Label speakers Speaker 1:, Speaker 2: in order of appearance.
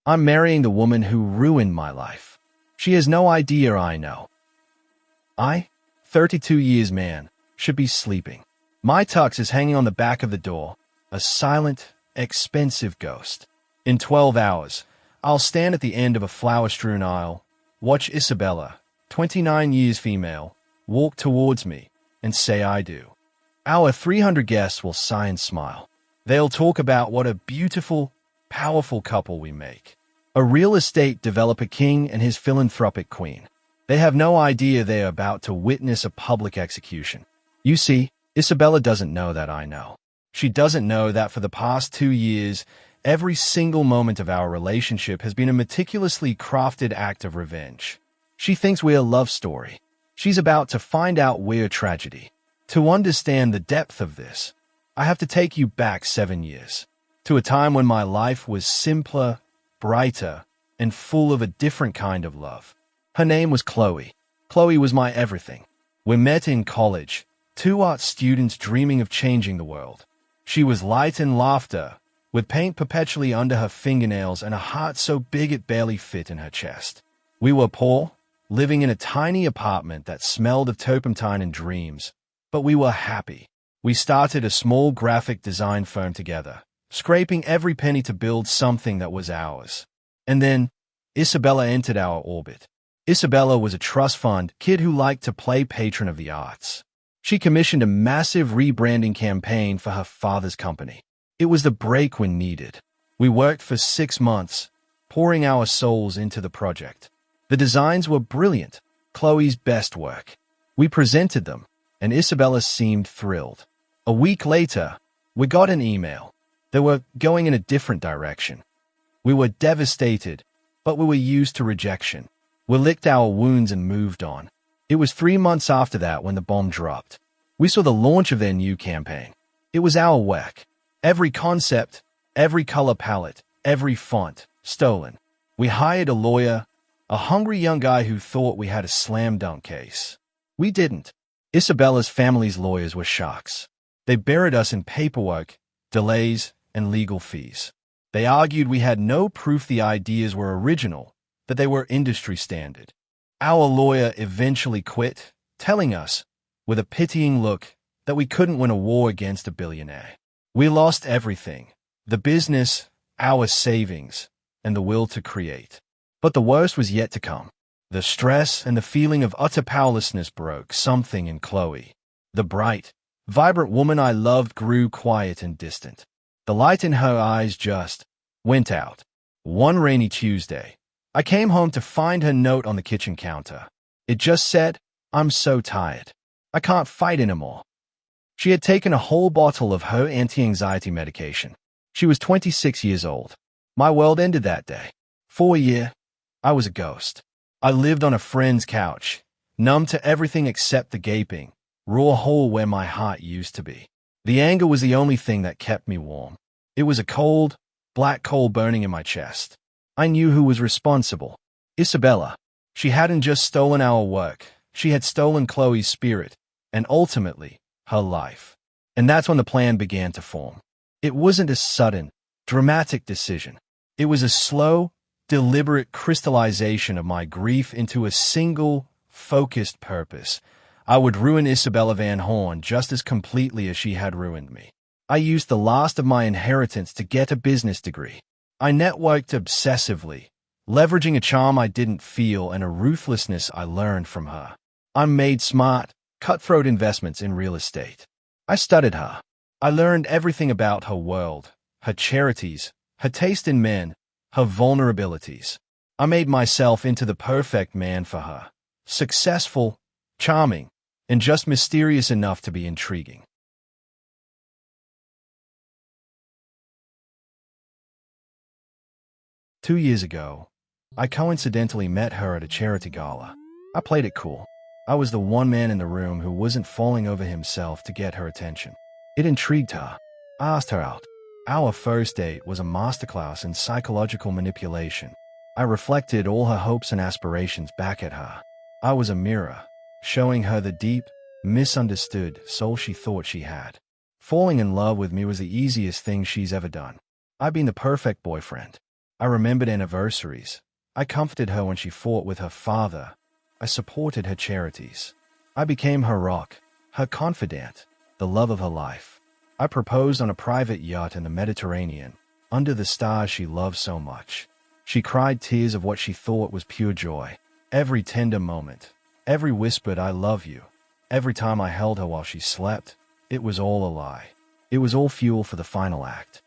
Speaker 1: I'm marrying the woman who ruined my life. She has no idea I know. I, 32 years man, should be sleeping. My tux is hanging on the back of the door, a silent, expensive ghost. In 12 hours, I'll stand at the end of a flower-strewn aisle, watch Isabella, 29 years female, walk towards me, and say I do. Our 300 guests will sigh and smile. They'll talk about what a beautiful, powerful couple we make. A real estate developer king and his philanthropic queen. They have no idea they are about to witness a public execution. You see, Isabella doesn't know that I know. She doesn't know that for the past 2 years, every single moment of our relationship has been a meticulously crafted act of revenge. She thinks we're a love story. She's about to find out we're tragedy. To understand the depth of this, I have to take you back 7 years, to a time when my life was simpler, brighter, and full of a different kind of love. Her name was Chloe. Chloe was my everything. We met in college, two art students dreaming of changing the world. She was light and laughter, with paint perpetually under her fingernails and a heart so big it barely fit in her chest. We were poor, living in a tiny apartment that smelled of turpentine and dreams, but we were happy. We started a small graphic design firm together, scraping every penny to build something that was ours. And then, Isabella entered our orbit. Isabella was a trust fund kid who liked to play patron of the arts. She commissioned a massive rebranding campaign for her father's company. It was the break we needed. We worked for 6 months, pouring our souls into the project. The designs were brilliant, Chloe's best work. We presented them, and Isabella seemed thrilled. A week later, we got an email. They were going in a different direction. We were devastated, but we were used to rejection. We licked our wounds and moved on. It was 3 months after that when the bomb dropped. We saw the launch of their new campaign. It was our work. Every concept, every color palette, every font, stolen. We hired a lawyer, a hungry young guy who thought we had a slam dunk case. We didn't. Isabella's family's lawyers were sharks. They buried us in paperwork, delays, and legal fees. They argued we had no proof the ideas were original, that they were industry standard. Our lawyer eventually quit, telling us, with a pitying look, that we couldn't win a war against a billionaire. We lost everything, the business, our savings, and the will to create. But the worst was yet to come. The stress and the feeling of utter powerlessness broke something in Chloe. The bright, vibrant woman I loved grew quiet and distant. The light in her eyes just went out. One rainy Tuesday, I came home to find her note on the kitchen counter. It just said, "I'm so tired. I can't fight anymore." She had taken a whole bottle of her anti-anxiety medication. She was 26 years old. My world ended that day. For a year, I was a ghost. I lived on a friend's couch, numb to everything except the gaping, raw hole where my heart used to be. The anger was the only thing that kept me warm. It was a cold, black coal burning in my chest. I knew who was responsible. Isabella. She hadn't just stolen our work. She had stolen Chloe's spirit, and ultimately, her life. And that's when the plan began to form. It wasn't a sudden, dramatic decision. It was a slow, deliberate crystallization of my grief into a single, focused purpose. I would ruin Isabella Van Horn just as completely as she had ruined me. I used the last of my inheritance to get a business degree. I networked obsessively, leveraging a charm I didn't feel and a ruthlessness I learned from her. I made smart, cutthroat investments in real estate. I studied her. I learned everything about her world, her charities, her taste in men, her vulnerabilities. I made myself into the perfect man for her. Successful, charming, and just mysterious enough to be intriguing. Two years ago, I coincidentally met her at a charity gala. I played it cool. I was the one man in the room who wasn't falling over himself to get her attention. It intrigued her. I asked her out. Our first date was a masterclass in psychological manipulation. I reflected all her hopes and aspirations back at her. I was a mirror, showing her the deep, misunderstood soul she thought she had. Falling in love with me was the easiest thing she's ever done. I'd been the perfect boyfriend. I remembered anniversaries. I comforted her when she fought with her father. I supported her charities. I became her rock, her confidant, the love of her life. I proposed on a private yacht in the Mediterranean, under the stars she loved so much. She cried tears of what she thought was pure joy. Every tender moment, every whispered "I love you," every time I held her while she slept, it was all a lie. It was all fuel for the final act.